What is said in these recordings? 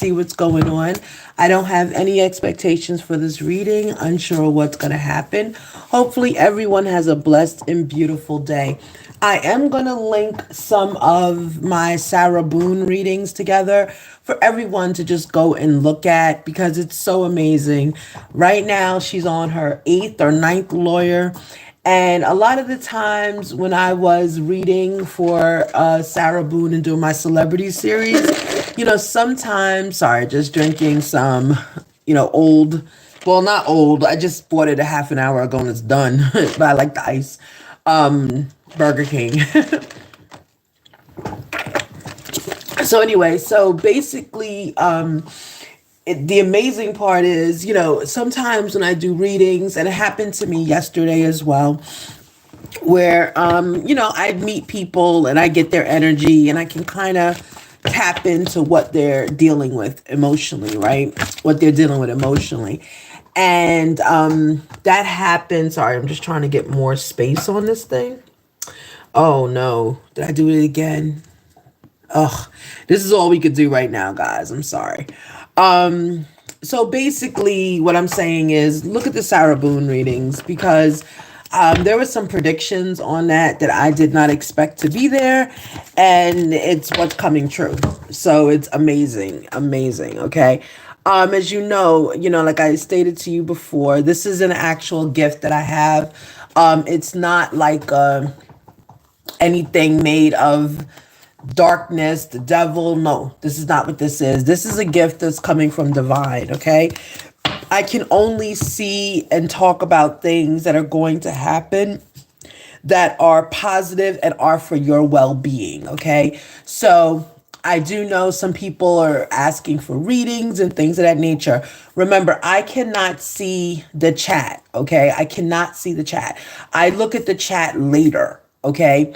see what's going on. I don't have any expectations for this reading, unsure what's going to happen. Hopefully, everyone has a blessed and beautiful day. I am going to link some of my Sarah Boone readings together for everyone to just go and look at because it's so amazing. Right now, she's on her eighth or ninth lawyer. And a lot of the times when I was reading for Sarah Boone and doing my celebrity series, sometimes, sorry, just drinking some, old, well, not old. I just bought it a half an hour ago and it's done, but I like the ice. Burger King. So anyway, so basically, the amazing part is, sometimes when I do readings, and it happened to me yesterday as well, where, I meet people and I get their energy and I can kind of tap into what they're dealing with emotionally, right? What they're dealing with emotionally. And that happened. Sorry, I'm just trying to get more space on this thing. Oh no, did I do it again? Ugh, this is all we could do right now, guys. I'm sorry. So basically, what I'm saying is look at the Sarah Boone readings because there were some predictions on that I did not expect to be there, and it's what's coming true. So it's amazing, amazing. Okay. As like I stated to you before, this is an actual gift that I have. It's not like anything made of darkness, the devil. No, this is not what this is. This is a gift that's coming from divine, okay? I can only see and talk about things that are going to happen that are positive and are for your well-being, okay? So I do know some people are asking for readings and things of that nature. Remember, I cannot see the chat, okay? I cannot see the chat. I look at the chat later, okay?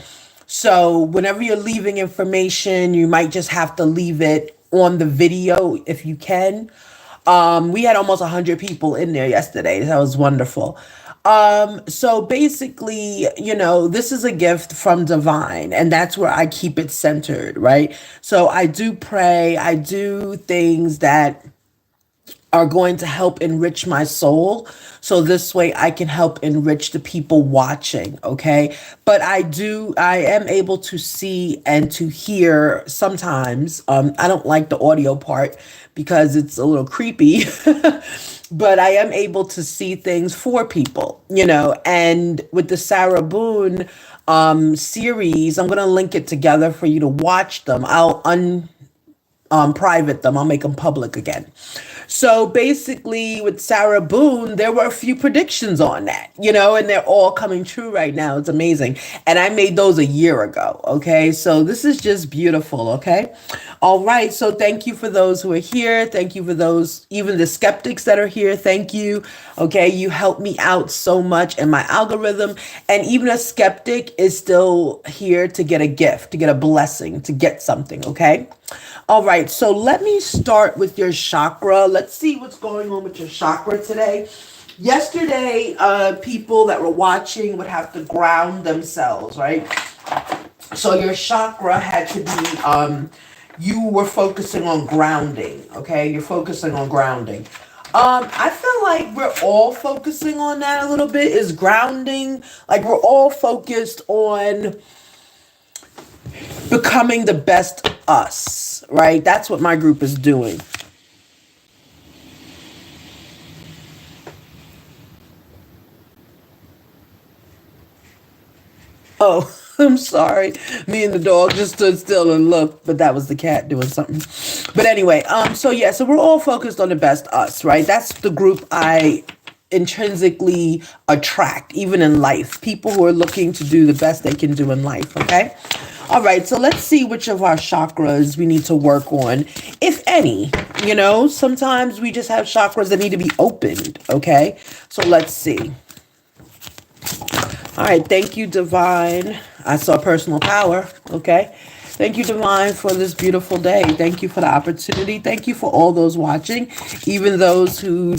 So whenever you're leaving information, you might just have to leave it on the video if you can. We had almost 100 people in there yesterday. That was wonderful. So basically, this is a gift from divine, and that's where I keep it centered, right? So I do pray, I do things that are going to help enrich my soul. So this way I can help enrich the people watching. Okay. But I am able to see and to hear sometimes. I don't like the audio part because it's a little creepy, but I am able to see things for people, and with the Sarah Boone series, I'm going to link it together for you to watch them. I'll private them. I'll make them public again. So basically with Sarah Boone, there were a few predictions on that, and they're all coming true right now. It's amazing. And I made those a year ago. Okay. So this is just beautiful. Okay. All right. So thank you for those who are here. Thank you for those, even the skeptics that are here. Thank you. Okay. You help me out so much in my algorithm. And even a skeptic is still here to get a gift, to get a blessing, to get something. Okay. All right, so let me start with your chakra. Let's see what's going on with your chakra today. Yesterday, people that were watching would have to ground themselves, right? So your chakra had to be, you were focusing on grounding, okay? You're focusing on grounding. I feel like we're all focusing on that a little bit, is grounding. Like we're all focused on becoming the best us, right? That's what my group is doing. Oh, I'm sorry. Me and the dog just stood still and looked, but that was the cat doing something. But anyway, so we're all focused on the best us, right? That's the group I intrinsically attract, even in life. People who are looking to do the best they can do in life, okay? All right, so let's see which of our chakras we need to work on, if any. Sometimes we just have chakras that need to be opened, okay? So let's see. All right, thank you, Divine. I saw personal power, okay? Thank you, Divine, for this beautiful day. Thank you for the opportunity. Thank you for all those watching, even those who,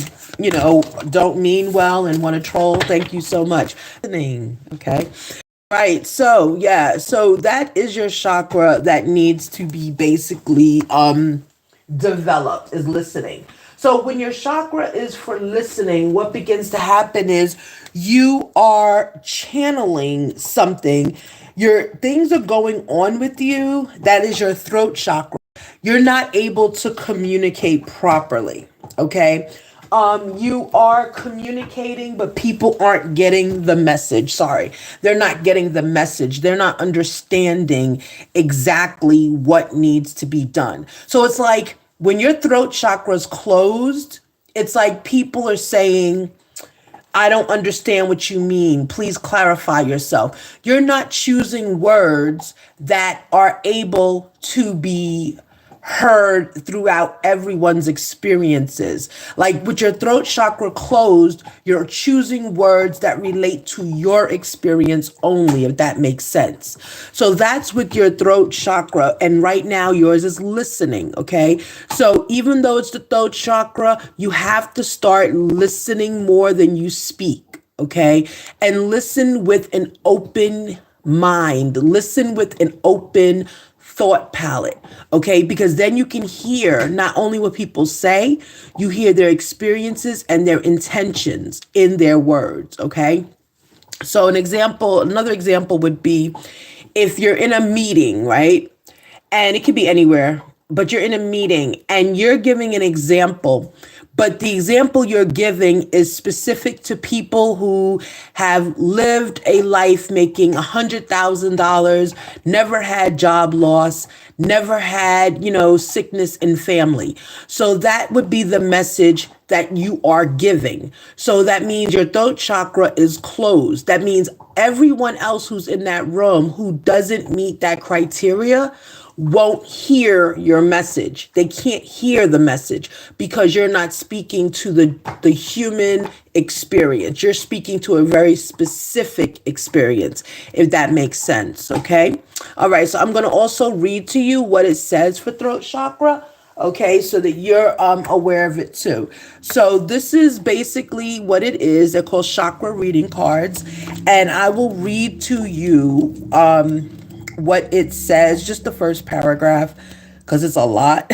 don't mean well and want to troll. Thank you so much. Okay. Right. So, yeah. So that is your chakra that needs to be basically developed, is listening. So when your chakra is for listening, what begins to happen is you are channeling something. Your things are going on with you. That is your throat chakra. You're not able to communicate properly. Okay. You are communicating, but people aren't getting the message. Sorry. They're not getting the message. They're not understanding exactly what needs to be done. So it's like when your throat chakra is closed, it's like people are saying, I don't understand what you mean. Please clarify yourself. You're not choosing words that are able to be heard throughout everyone's experiences. Like with your throat chakra closed, you're choosing words that relate to your experience only, if that makes sense. So that's with your throat chakra. And right now, yours is listening. Okay. So even though it's the throat chakra, you have to start listening more than you speak. Okay. And listen with an open mind, listen with an open thought palette, okay? Because then you can hear not only what people say, you hear their experiences and their intentions in their words, okay? So another example would be if you're in a meeting, right? And it could be anywhere, but you're in a meeting and you're giving an example, but the example you're giving is specific to people who have lived a life making $100,000, never had job loss, never had, sickness in family. So that would be the message that you are giving. So that means your throat chakra is closed. That means everyone else who's in that room who doesn't meet that criteria won't hear your message. They can't hear the message because you're not speaking to the human experience. You're speaking to a very specific experience, if that makes sense. Okay. All right. So I'm going to also read to you what it says for throat chakra. Okay, so that you're aware of it too. So this is basically what it is. They're called chakra reading cards. And I will read to you what it says, just the first paragraph, because it's a lot.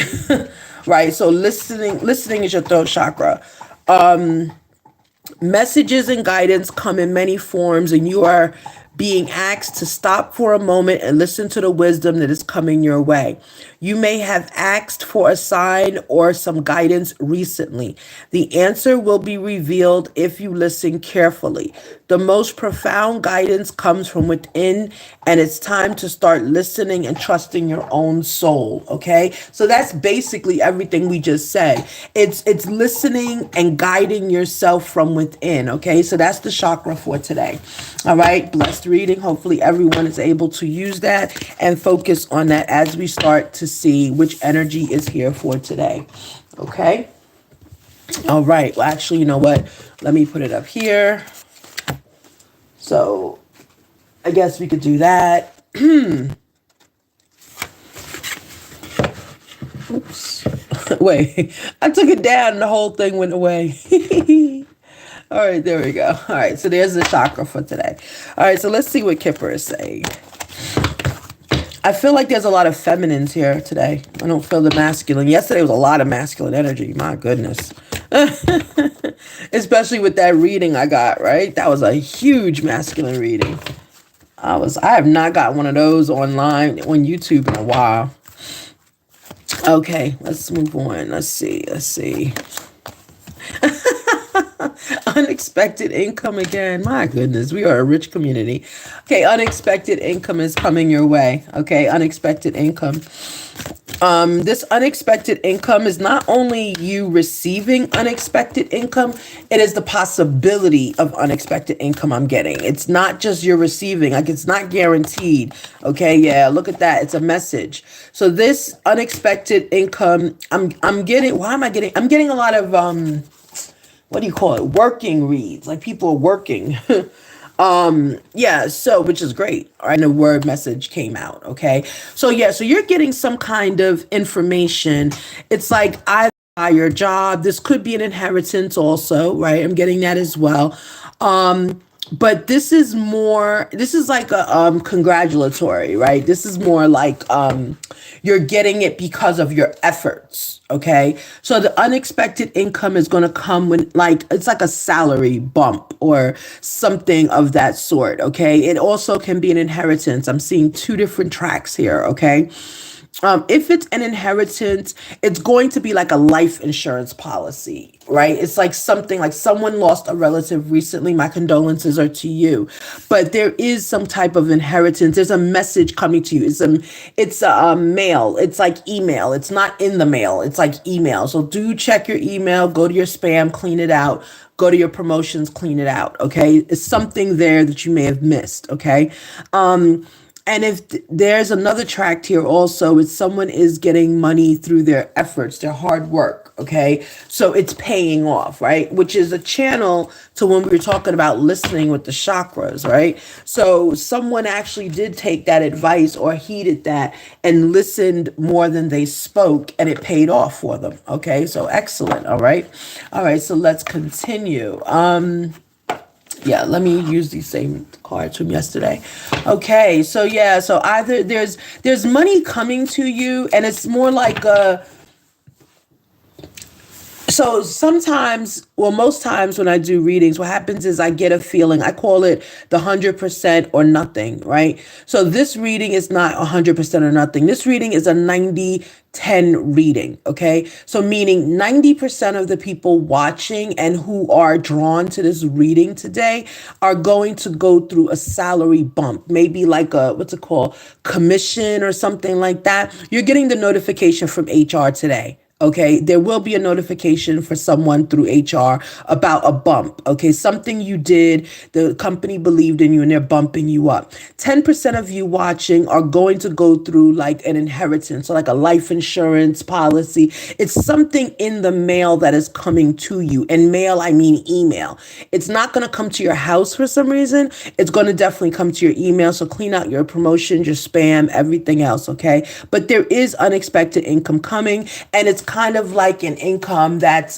Right? So listening is your throat chakra. Messages and guidance come in many forms, and you are being asked to stop for a moment and listen to the wisdom that is coming your way. You may have asked for a sign or some guidance recently. The answer will be revealed if you listen carefully. The most profound guidance comes from within, and it's time to start listening and trusting your own soul. Okay, so that's basically everything we just said. It's listening and guiding yourself from within. Okay, so that's the chakra for today. All right, blessed reading. Hopefully everyone is able to use that and focus on that as we start to see which energy is here for today. Okay. All right. Well, actually, you know what? Let me put it up here. So I guess we could do that. Oops. Wait, I took it down and the whole thing went away. All right, there we go. All right, so there's the chakra for today. All right, so let's see what Kipper is saying. I feel like there's a lot of feminines here today. I don't feel the masculine. Yesterday was a lot of masculine energy. My goodness. Especially with that reading I got, right? That was a huge masculine reading. I have not got one of those online on YouTube in a while. Okay, let's move on. Let's see. Unexpected income again. My goodness, we are a rich community. Okay, unexpected income is coming your way. Okay, unexpected income. This unexpected income is not only you receiving unexpected income, it is the possibility of unexpected income I'm getting. It's not just you're receiving, like it's not guaranteed. Okay, yeah, look at that. It's a message. So this unexpected income, I'm getting, I'm getting a lot of, what do you call it? Working reads, like people are working. Yeah, so which is great. All right, and a word message came out. Okay. So yeah, so you're getting some kind of information. It's like either by your job, this could be an inheritance also, right? I'm getting that as well. but this is like a congratulatory, right? This is more like you're getting it because of your efforts, okay? So the unexpected income is going to come when, like, it's like a salary bump or something of that sort, okay? It also can be an inheritance. I'm seeing two different tracks here, okay? If it's an inheritance, it's going to be like a life insurance policy, right? It's like something like someone lost a relative recently. My condolences are to you. But there is some type of inheritance. There's a message coming to you. It's a mail. It's like email. It's not in the mail. It's like email. So do check your email, go to your spam, clean it out. Go to your promotions, clean it out, okay? It's something there that you may have missed, okay? And if there's another tract here also, it's someone is getting money through their efforts, their hard work, okay? So it's paying off, right? Which is a channel to when we were talking about listening with the chakras, right? So someone actually did take that advice or heeded that and listened more than they spoke, and it paid off for them, okay? So excellent, all right? All right, so let's continue. Yeah, let me use these same cards from yesterday. Okay, so yeah, so either there's money coming to you, and it's more like so sometimes, well, most times when I do readings, what happens is I get a feeling. I call it the 100% or nothing, right? So this reading is not 100% or nothing. This reading is a 90-10 reading, okay? So meaning 90% of the people watching and who are drawn to this reading today are going to go through a salary bump, maybe like a, what's it called, commission or something like that. You're getting the notification from HR today. Okay, there will be a notification for someone through HR about a bump. Okay, something you did, the company believed in you and they're bumping you up. 10% of you watching are going to go through like an inheritance, so like a life insurance policy. It's something in the mail that is coming to you. And mail, I mean email. It's not going to come to your house for some reason. It's going to definitely come to your email. So clean out your promotions, your spam, everything else. Okay, but there is unexpected income coming, and it's kind of like an income that's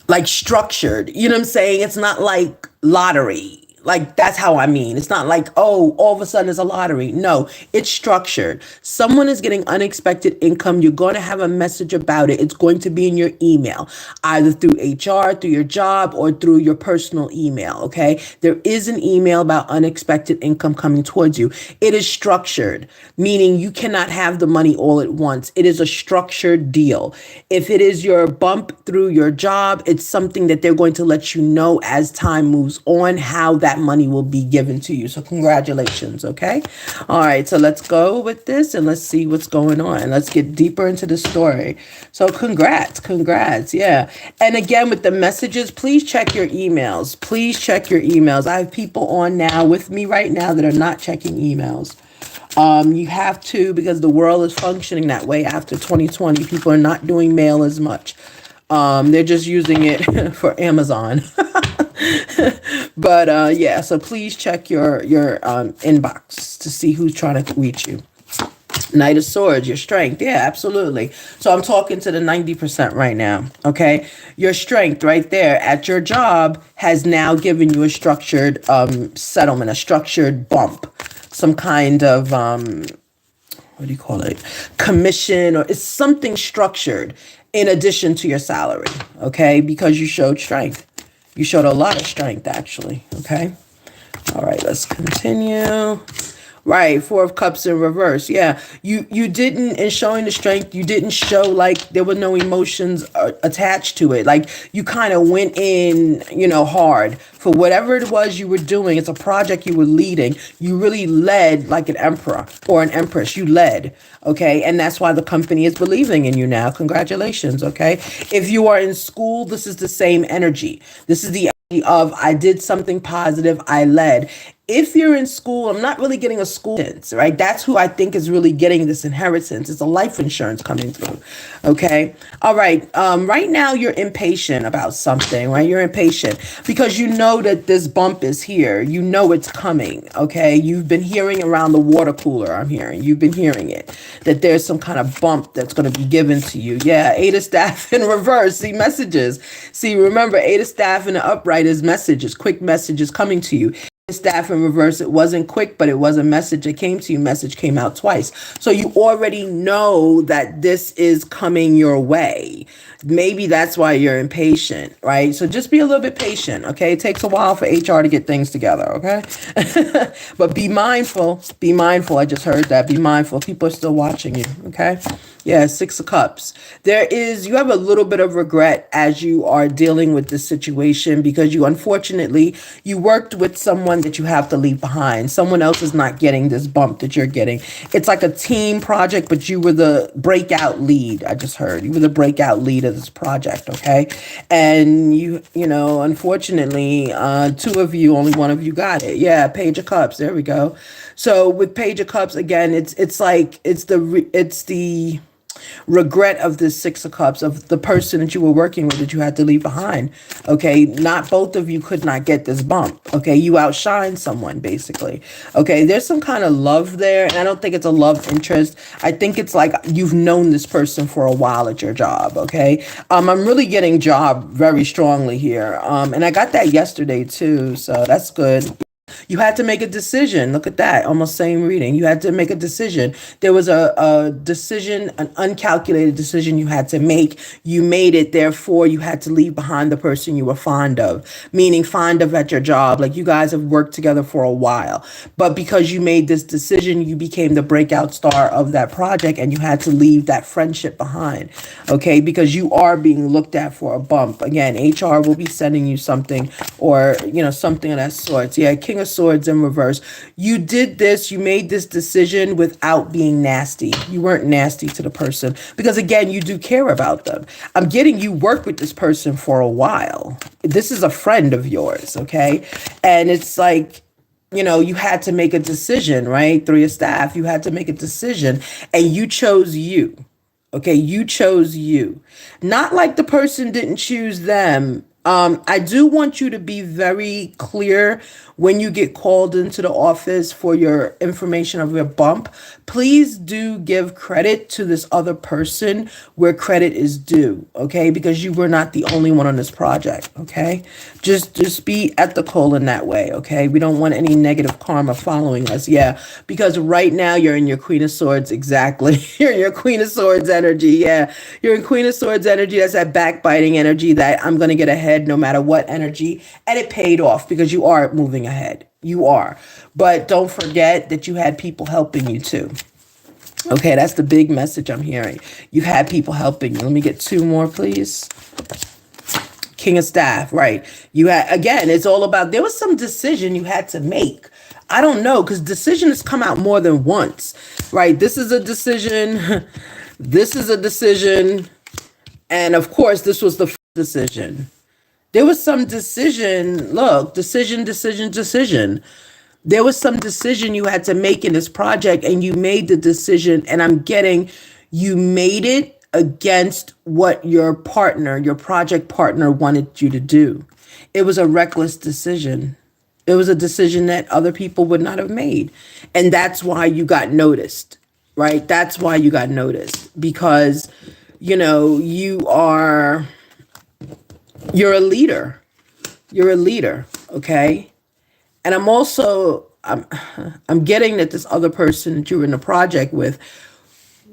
like structured. You know what I'm saying? It's not like lottery. Like that's how I mean. It's not like, oh, all of a sudden it's a lottery. No, it's structured. Someone is getting unexpected income. You're going to have a message about it. It's going to be in your email, either through HR, through your job, or through your personal email. Okay. There is an email about unexpected income coming towards you. It is structured, meaning you cannot have the money all at once. It is a structured deal. If it is your bump through your job, it's something that they're going to let you know as time moves on how that money will be given to you. So congratulations, okay? All right, so let's go with this and let's see what's going on. Let's get deeper into the story. So congrats, yeah. And again, with the messages, please check your emails. Please check your emails. I have people on now with me right now that are not checking emails. You have to, because the world is functioning that way after 2020. People are not doing mail as much. They're just using it for Amazon. But yeah, so please check your inbox to see who's trying to reach you. Knight of Swords, your strength. Yeah, absolutely. So I'm talking to the 90% right now, okay? Your strength right there at your job has now given you a structured settlement, a structured bump, some kind of, what do you call it? Commission, or it's something structured in addition to your salary, okay? Because you showed strength. You showed a lot of strength, actually, okay? All right, let's continue. Right, Four of Cups in reverse. Yeah, you didn't, in showing the strength, you didn't show like there were no emotions attached to it. Like you kind of went in, hard for whatever it was you were doing. It's a project you were leading. You really led like an emperor or an empress. You led, okay? And that's why the company is believing in you now. Congratulations, okay? If you are in school, this is the same energy. This is the energy of I did something positive, I led. If you're in school, I'm not really getting a school inheritance, right? That's who I think is really getting this inheritance. It's a life insurance coming through. Okay. All right. Right now you're impatient about something, right? You're impatient because you know that this bump is here. You know it's coming. Okay. You've been hearing around the water cooler. I'm hearing. You've been hearing it. That there's some kind of bump that's going to be given to you. Yeah. Eight of staff in reverse. See messages. See, remember, eight of staff in the upright is messages, quick messages coming to you. Staff in reverse, it wasn't quick, but it was a message that came to you. Message came out twice. So you already know that this is coming your way. Maybe that's why you're impatient, right? So just be a little bit patient, okay? It takes a while for HR to get things together, okay? But be mindful. Be mindful. I just heard that. Be mindful. People are still watching you, okay? Yeah, Six of Cups. You have a little bit of regret as you are dealing with this situation because unfortunately, you worked with someone that you have to leave behind. Someone else is not getting this bump that you're getting. It's like a team project, but you were the breakout lead. I just heard you were the breakout lead of this project, okay? And unfortunately, two of you, only one of you got it. Yeah, Page of Cups. There we go. So with Page of Cups, again, it's the regret of this Six of Cups of the person that you were working with that you had to leave behind. Okay, not both of you could not get this bump. Okay, you outshine someone basically. Okay, there's some kind of love there, and I don't think it's a love interest. I think it's like you've known this person for a while at your job. Okay, I'm really getting job very strongly here, and I got that yesterday too, so that's good. You had to make a decision. Look at that. Almost same reading. You had to make a decision. There was a decision, an uncalculated decision you had to make. You made it. Therefore, you had to leave behind the person you were fond of, meaning fond of at your job. Like you guys have worked together for a while. But because you made this decision, you became the breakout star of that project and you had to leave that friendship behind. Okay. Because you are being looked at for a bump. Again, HR will be sending you something or, something of that sort. Yeah. King of Swords in reverse. You did this, you made this decision without being nasty. You weren't nasty to the person because again, you do care about them. I'm getting you work with this person for a while. This is a friend of yours, okay? And it's like, you had to make a decision, right? Three of staff, you had to make a decision and you chose you. Okay, you chose you. Not like the person didn't choose them. I do want you to be very clear when you get called into the office for your information of your bump. Please do give credit to this other person where credit is due, okay? Because you were not the only one on this project, okay? Just be ethical in that way, okay? We don't want any negative karma following us, yeah. Because right now you're in your Queen of Swords, exactly. You're in your Queen of Swords energy, yeah. You're in Queen of Swords energy. That's that backbiting energy that I'm going to get ahead no matter what energy. And it paid off because you are moving ahead. You are. But don't forget that you had people helping you too. Okay, that's the big message I'm hearing. You had people helping you. Let me get two more, please. King of Staff, right. You had, again, it's all about, there was some decision you had to make. I don't know, because decision has come out more than once, right? This is a decision. This is a decision. And of course, this was the decision. There was some decision. Look, decision. There was some decision you had to make in this project and you made the decision. And I'm getting, you made it against what your partner, your project partner wanted you to do. It was a reckless decision. It was a decision that other people would not have made. And that's why you got noticed, right? That's why you got noticed because, you're a leader. You're a leader, okay? And I'm getting that this other person that you were in the project with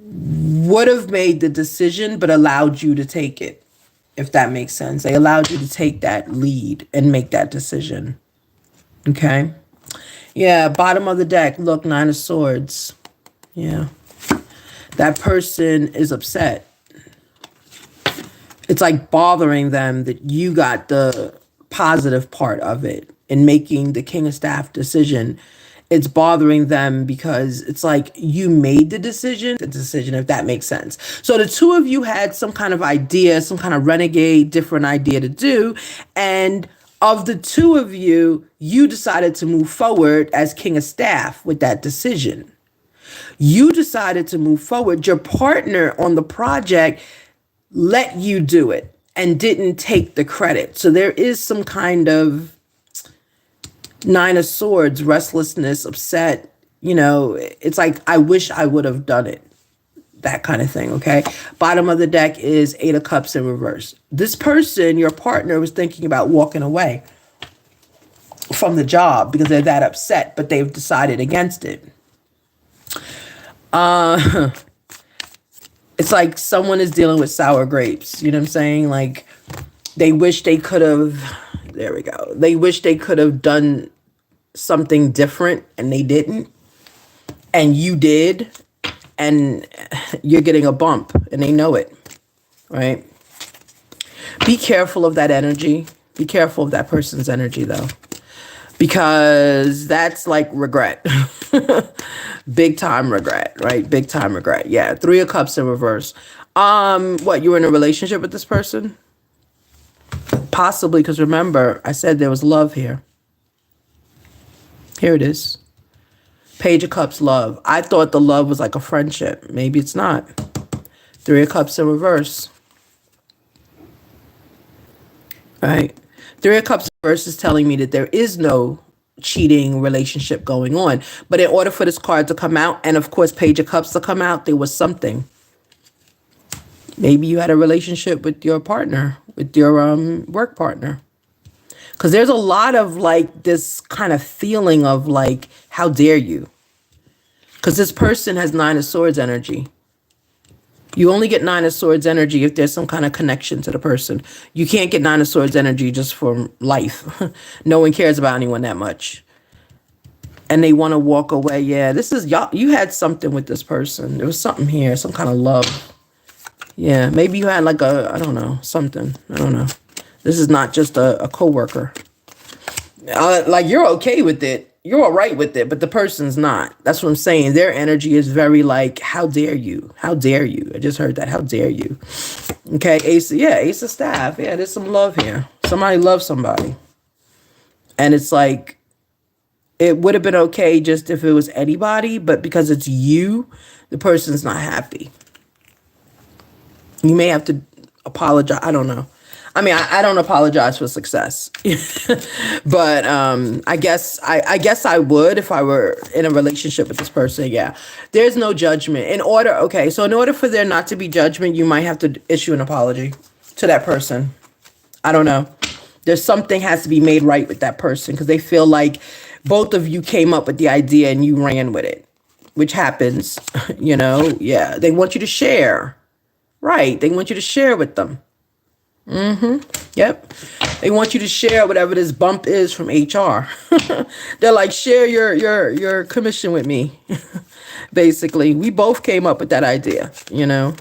would have made the decision, but allowed you to take it, if that makes sense. They allowed you to take that lead and make that decision, okay? Yeah, bottom of the deck, look, Nine of Swords. Yeah, that person is upset. It's like bothering them that you got the positive part of it in making the King of Staff decision. It's bothering them because it's like you made the decision, if that makes sense. So the two of you had some kind of idea, some kind of renegade, different idea to do. And Of the two of you, you decided to move forward as King of Staff with that decision. You decided to move forward. Your partner on the project let you do it and didn't take the credit. So there is some kind of Nine of Swords, restlessness, upset. You know, it's like, I wish I would have done it. That kind of thing, okay? Bottom of the deck is Eight of Cups in reverse. This person, your partner, was thinking about walking away from the job because they're that upset, but they've decided against it. It's like someone is dealing with sour grapes. You know what I'm saying? Like, they wish they could have, there we go. They wish they could have done something different and they didn't. And you did. And you're getting a bump and they know it, right? Be careful of that energy. Be careful of that person's energy, though, because that's like regret. Big time regret, right? Big time regret. Yeah. Three of Cups in reverse. What, you were in a relationship with this person? Possibly, because remember, I said there was love here. Here it is. Page of Cups, love. I thought the love was like a friendship. Maybe it's not. Three of Cups in reverse. Right? Three of Cups in reverse is telling me that there is no cheating relationship going on. But in order for this card to come out, and of course Page of Cups to come out, there was something. Maybe you had a relationship with your partner, with your work partner. Because there's a lot of like this kind of feeling of like, how dare you? Because this person has Nine of Swords energy. You only get Nine of Swords energy if there's some kind of connection to the person. You can't get Nine of Swords energy just for life. No one cares about anyone that much. And they want to walk away. Yeah, this is y'all. You had something with this person. There was something here, some kind of love. Yeah, maybe you had like a, I don't know, something. I don't know. This is not just a coworker. Like, you're okay with it. You're all right with it, but the person's not. That's what I'm saying. Their energy is very like, how dare you? How dare you? I just heard that. How dare you? Okay, Ace of Staff. Yeah, there's some love here. Somebody loves somebody. And it's like, it would have been okay just if it was anybody, but because it's you, the person's not happy. You may have to apologize. I don't know. I mean, I don't apologize for success, but I guess I would if I were in a relationship with this person. Yeah, there's no judgment. Okay, so in order for there not to be judgment, you might have to issue an apology to that person. I don't know. There's something has to be made right with that person because they feel like both of you came up with the idea and you ran with it, which happens, you know. Yeah, they want you to share, right? They want you to share with them. Yep. They want you to share whatever this bump is from HR. They're like, share your commission with me. Basically, we both came up with that idea, you know.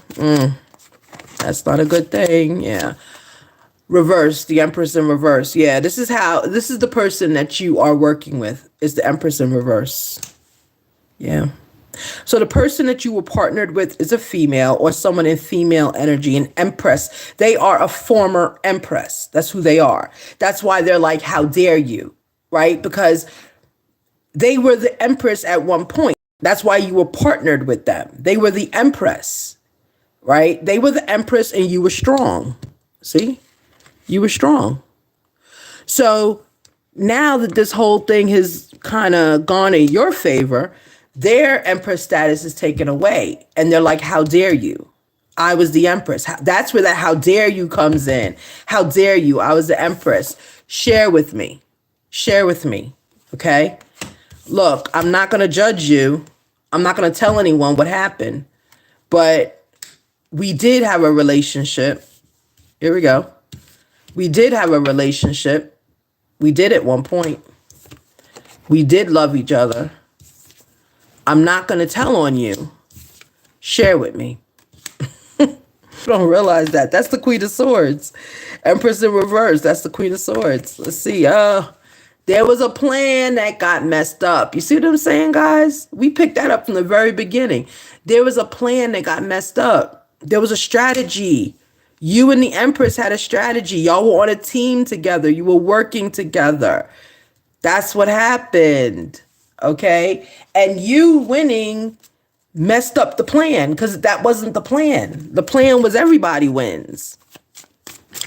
That's not a good thing. Yeah. Reverse, the Empress in reverse. Yeah, this is the person that you are working with is the Empress in reverse. Yeah. So the person that you were partnered with is a female or someone in female energy, an empress. They are a former empress. That's who they are. That's why they're like, how dare you, right? Because they were the empress at one point. That's why you were partnered with them. They were the empress, right? They were the empress and you were strong. See, you were strong. So now that this whole thing has kind of gone in your favor, their empress status is taken away. And they're like, how dare you? I was the empress. That's where that how dare you comes in. How dare you? I was the empress. Share with me. Share with me. Okay? Look, I'm not going to judge you. I'm not going to tell anyone what happened. But we did have a relationship. Here we go. We did have a relationship. We did at one point. We did love each other. I'm not going to tell on you. Share with me. You don't realize that. That's the Queen of Swords. Empress in reverse. That's the Queen of Swords. Let's see. There was a plan that got messed up. You see what I'm saying, guys? We picked that up from the very beginning. There was a plan that got messed up. There was a strategy. You and the Empress had a strategy. Y'all were on a team together. You were working together. That's what happened. Okay. And you winning messed up the plan because that wasn't the plan. The plan was everybody wins.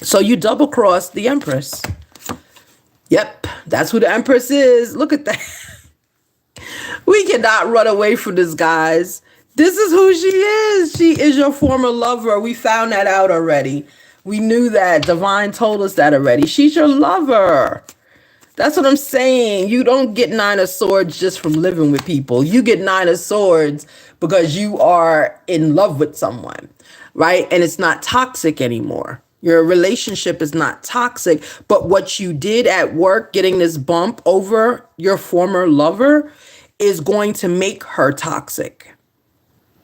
So you double crossed the Empress. Yep. That's who the Empress is. Look at that. We cannot run away from this, guys. This is who she is. She is your former lover. We found that out already. We knew that. Divine told us that already. She's your lover. That's what I'm saying. You don't get 9 of Swords just from living with people. You get 9 of Swords because you are in love with someone, right? And it's not toxic anymore. Your relationship is not toxic, but what you did at work, getting this bump over your former lover, is going to make her toxic.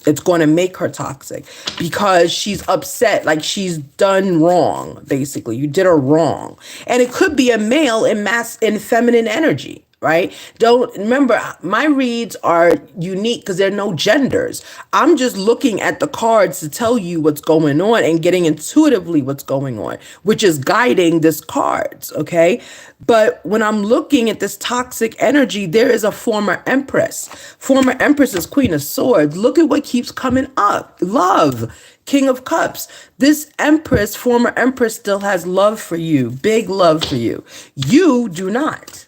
It's going to make her toxic because she's upset, like she's done wrong, basically. You did her wrong. And it could be a male in feminine energy, right? Don't remember, my reads are unique because there are no genders. I'm just looking at the cards to tell you what's going on and getting intuitively what's going on, which is guiding this cards, okay? But when I'm looking at this toxic energy, there is a former Empress. Former Empress is Queen of Swords. Look at what keeps coming up. Love. King of Cups. This Empress, former Empress, still has love for you. Big love for you. You do not.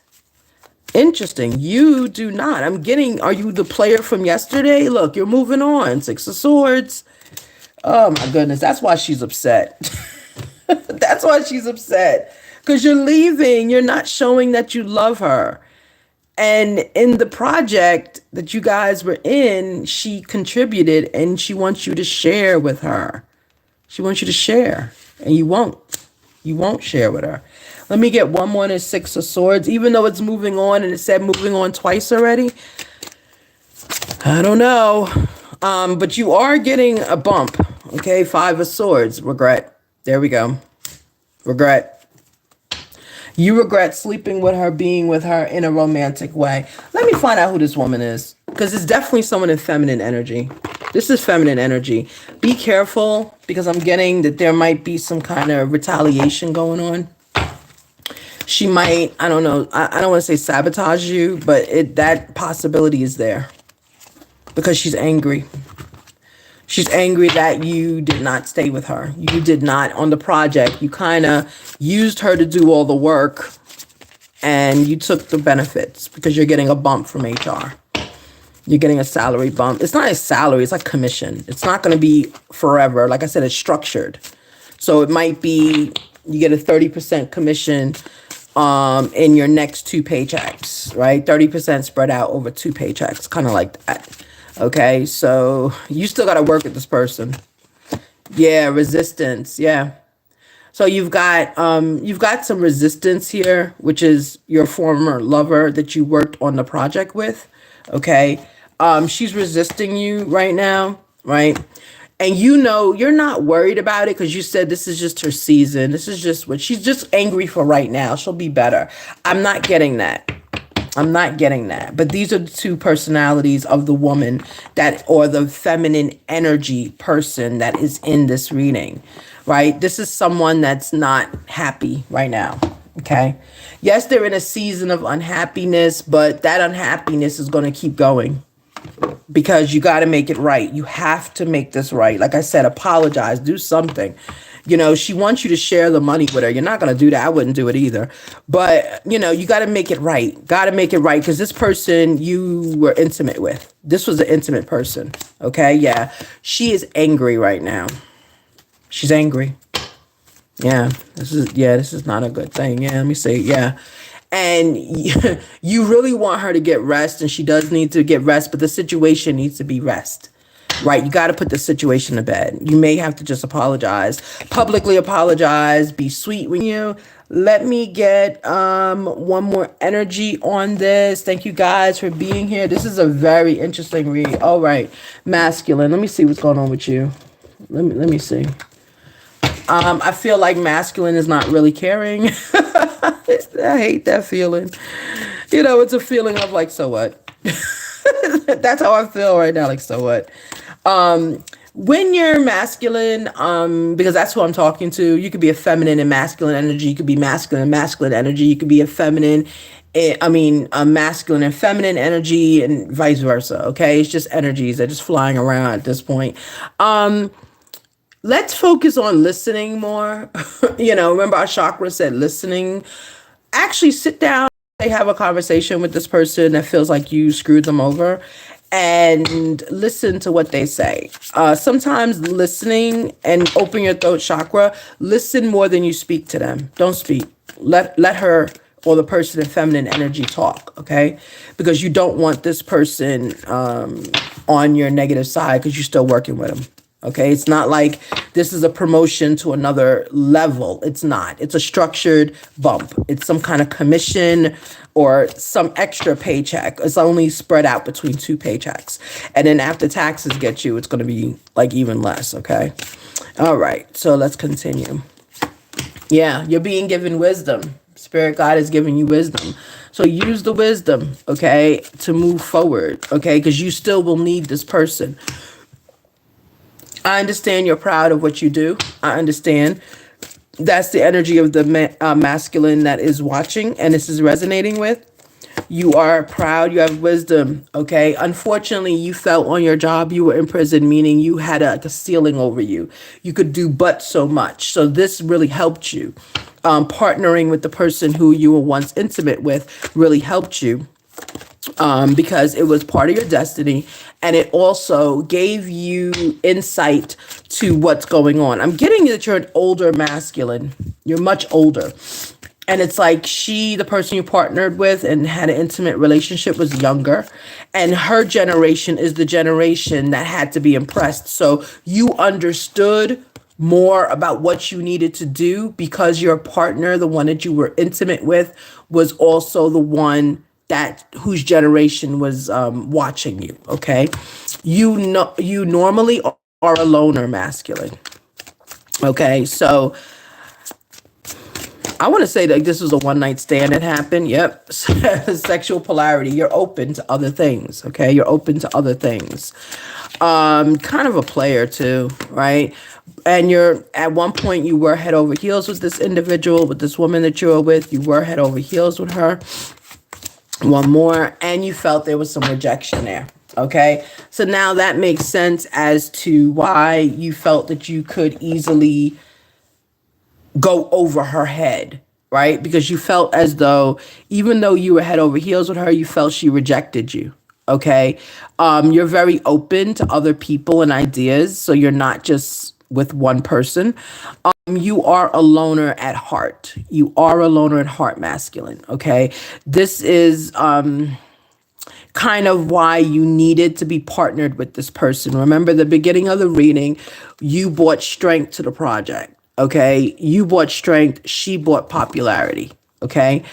Interesting. You do not. I'm getting, are you the player from yesterday? Look, you're moving on. 6 of Swords. Oh my goodness. That's why she's upset. That's why she's upset. Because you're leaving. You're not showing that you love her. And in the project that you guys were in, she contributed and she wants you to share with her. She wants you to share. And you won't. You won't share with her. Let me get one more and 6 of Swords. Even though it's moving on and it said moving on twice already. I don't know. But you are getting a bump. Okay, 5 of Swords. Regret. There we go. Regret. You regret sleeping with her, being with her in a romantic way. Let me find out who this woman is. Because it's definitely someone in feminine energy. This is feminine energy. Be careful because I'm getting that there might be some kind of retaliation going on. She might, I don't know, I don't want to say sabotage you, but that possibility is there. Because she's angry. She's angry that you did not stay with her. You did not on the project. You kind of used her to do all the work and you took the benefits because you're getting a bump from HR. You're getting a salary bump. It's not a salary. It's like commission. It's not going to be forever. Like I said, it's structured. So it might be you get a 30% commission in your next 2 paychecks, right? 30% spread out over 2 paychecks, kind of like that. Okay, so you still got to work with this person. Yeah, resistance. Yeah. So you've got some resistance here, which is your former lover that you worked on the project with. Okay. She's resisting you right now, right? And you know, you're not worried about it because you said this is just her season. This is just what she's just angry for right now. She'll be better. I'm not getting that. I'm not getting that. But these are the 2 personalities of the woman that, or the feminine energy person that is in this reading, right? This is someone that's not happy right now. Okay. Yes, they're in a season of unhappiness, but that unhappiness is going to keep going because you got to make it right. You have to make this right. Like I said, apologize, do something. You know, she wants you to share the money with her. You're not going to do that. I wouldn't do it either. But, you know, you got to make it right. Got to make it right because this person you were intimate with. This was an intimate person. Okay. Yeah. She is angry right now. She's angry. Yeah. This is not a good thing. Yeah. Let me say, yeah. And you really want her to get rest, and she does need to get rest, but the situation needs to be rest. Right, you got to put the situation to bed. You may have to just apologize, publicly apologize, be sweet with you. Let me get one more energy on this. Thank you guys for being here. This is a very interesting read. All right, masculine. Let me see what's going on with you. Let me see. I feel like masculine is not really caring. I hate that feeling. You know, it's a feeling of like, so what? That's how I feel right now. Like, so what? When you're masculine, because that's who I'm talking to, you could be a feminine and masculine energy. You could be masculine and masculine energy. You could be a feminine, a masculine and feminine energy, and vice versa. Okay, it's just energies. They're just flying around at this point. Um, let's focus on listening more. Remember our chakra said listening. Actually, sit down. They have a conversation with this person that feels like you screwed them over, and listen to what they say. Sometimes listening and open your throat chakra, listen more than you speak to them. Don't speak. Let her or the person in feminine energy talk, okay? Because you don't want this person on your negative side because you're still working with them. Okay, it's not like this is a promotion to another level. It's not. It's a structured bump. It's some kind of commission or some extra paycheck. It's only spread out between two paychecks. And then after taxes get you, it's going to be like even less. Okay. All right. So let's continue. Yeah, you're being given wisdom. Spirit God is giving you wisdom. So use the wisdom, okay, to move forward, okay, because you still will need this person. I understand you're proud of what you do. I understand that's the energy of the masculine that is watching and this is resonating with. You are proud, you have wisdom, okay? Unfortunately, you felt on your job, you were in prison, meaning you had like a ceiling over you. You could do but so much. So this really helped you. Partnering with the person who you were once intimate with really helped you. Because it was part of your destiny and it also gave you insight to what's going on. I'm getting that you're an older masculine. You're much older. And it's like the person you partnered with and had an intimate relationship was younger. And her generation is the generation that had to be impressed. So you understood more about what you needed to do because your partner, the one that you were intimate with, was also the one whose generation was watching you. Okay, you normally are a loner masculine. Okay, so I want to say that this was a one night stand that happened. Yep, sexual polarity. You're open to other things. Okay, you're open to other things. Kind of a player too, right? And you're at one point you were head over heels with this individual, with this woman that you were with. You were head over heels with her. One more, and you felt there was some rejection there. Okay, so now that makes sense as to why you felt that you could easily go over her head, right? Because you felt as though, even though you were head over heels with her, you felt she rejected you. Okay, you're very open to other people and ideas, so you're not just with one person. You are a loner at heart. You are a loner at heart, masculine. Okay. This is kind of why you needed to be partnered with this person. Remember the beginning of the reading, you brought strength to the project. Okay. You brought strength. She brought popularity. Okay.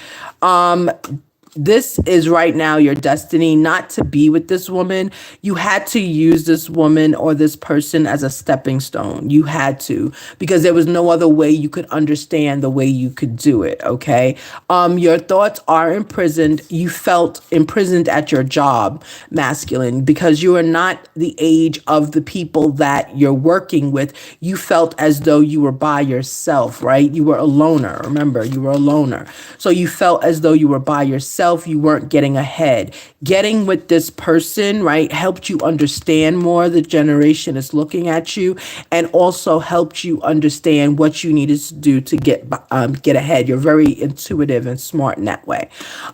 This is right now your destiny not to be with this woman. You had to use this woman or this person as a stepping stone. You had to, because there was no other way you could understand the way you could do it. Okay. Your thoughts are imprisoned. You felt imprisoned at your job, masculine, because you are not the age of the people that you're working with. You felt as though you were by yourself, right? You were a loner. Remember, you were a loner. So you felt as though you were by yourself. You weren't getting ahead. Getting with this person, right, helped you understand more. The generation is looking at you, and also helped you understand what you needed to do to get ahead. You're very intuitive and smart in that way.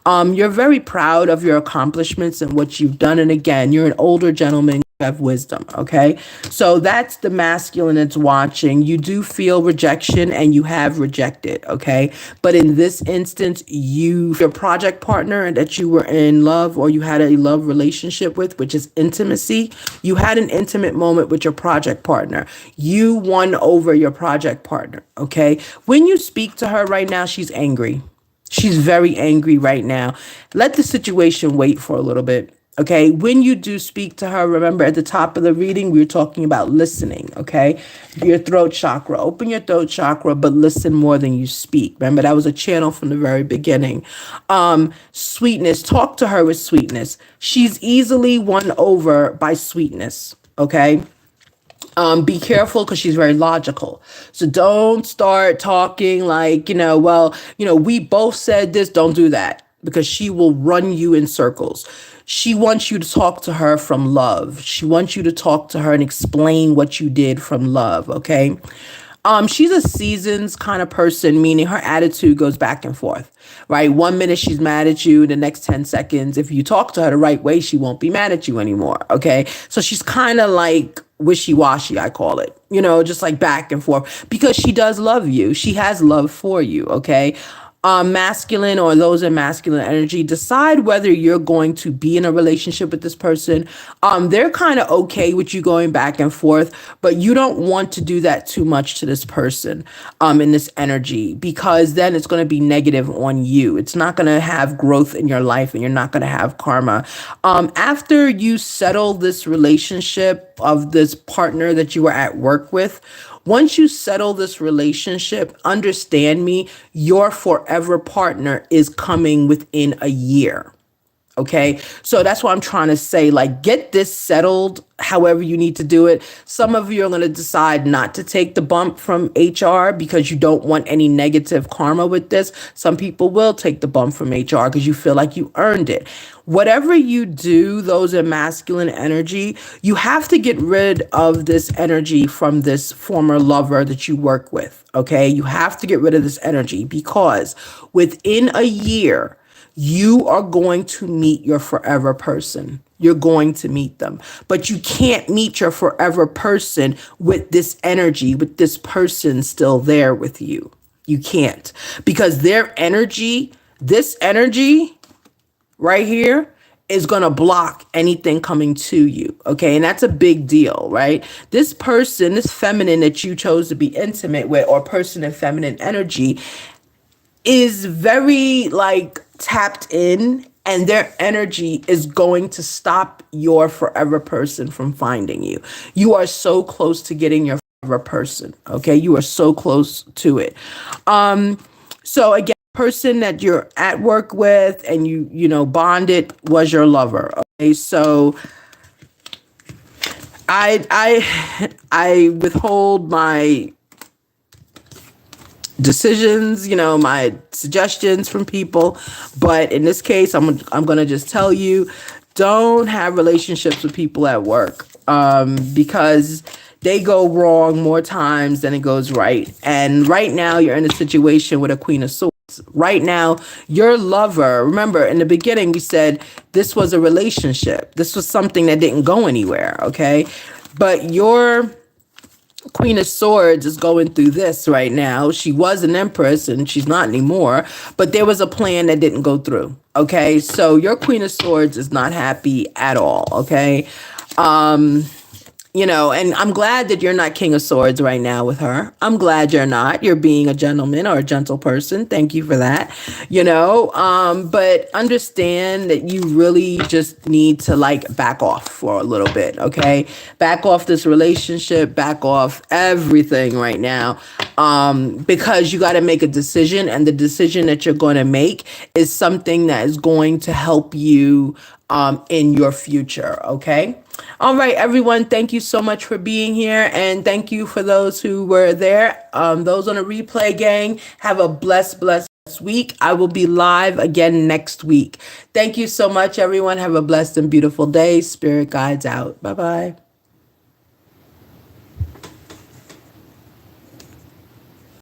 You're very proud of your accomplishments and what you've done. And again, you're an older gentleman. Have wisdom. Okay. So that's the masculine that's watching. You do feel rejection and you have rejected. Okay. But in this instance, your project partner that you were in love or you had a love relationship with, which is intimacy, you had an intimate moment with your project partner. You won over your project partner. Okay. When you speak to her right now, she's angry. She's very angry right now. Let the situation wait for a little bit. Okay, when you do speak to her, remember at the top of the reading, we were talking about listening. Okay, your throat chakra, open your throat chakra, but listen more than you speak. Remember, that was a channel from the very beginning. Sweetness, talk to her with sweetness. She's easily won over by sweetness. Okay. Be careful because she's very logical. So don't start talking like, well, we both said this, don't do that because she will run you in circles. She wants you to talk to her from love. She wants you to talk to her and explain what you did from love, okay? She's a seasons kind of person, meaning her attitude goes back and forth, right? 1 minute she's mad at you, the next 10 seconds, if you talk to her the right way, she won't be mad at you anymore, okay? So she's kind of like wishy-washy, I call it, just like back and forth because she does love you. She has love for you, okay? Masculine or those in masculine energy, decide whether you're going to be in a relationship with this person. They're kind of okay with you going back and forth, but you don't want to do that too much to this person in this energy because then it's going to be negative on you. It's not going to have growth in your life and you're not going to have karma. After you settle this relationship of this partner that you were at work with, once you settle this relationship, understand me, your forever partner is coming within a year. Okay. So that's what I'm trying to say. Like, get this settled however you need to do it. Some of you are going to decide not to take the bump from HR because you don't want any negative karma with this. Some people will take the bump from HR because you feel like you earned it. Whatever you do, those in masculine energy, you have to get rid of this energy from this former lover that you work with. Okay. You have to get rid of this energy because within a year, you are going to meet your forever person. You're going to meet them, but you can't meet your forever person with this energy, with this person still there with you. You can't because their energy, this energy right here is going to block anything coming to you. Okay. And that's a big deal, right? This person, this feminine that you chose to be intimate with or person in feminine energy is very like tapped in and their energy is going to stop your forever person from finding you. You are so close to getting your forever person. Okay. You are so close to it. So again, person that you're at work with and you bonded was your lover. Okay. So I withhold my decisions, my suggestions from people. But in this case, I'm going to just tell you, don't have relationships with people at work because they go wrong more times than it goes right. And right now you're in a situation with a Queen of Swords. Right now, your lover, remember in the beginning, we said this was a relationship. This was something that didn't go anywhere. Okay. But your Queen of Swords is going through this right now. She was an empress and she's not anymore, but there was a plan that didn't go through. Okay. So your Queen of Swords is not happy at all. Okay. And I'm glad that you're not King of Swords right now with her. I'm glad you're not. You're being a gentleman or a gentle person. Thank you for that. But understand that you really just need to back off for a little bit. Okay. Back off this relationship, back off everything right now. Because you got to make a decision, and the decision that you're going to make is something that is going to help you in your future. Okay. All right, everyone. Thank you so much for being here. And thank you for those who were there. Those on the replay, gang, have a blessed week. I will be live again next week. Thank you so much, everyone. Have a blessed and beautiful day. Spirit guides out. Bye-bye.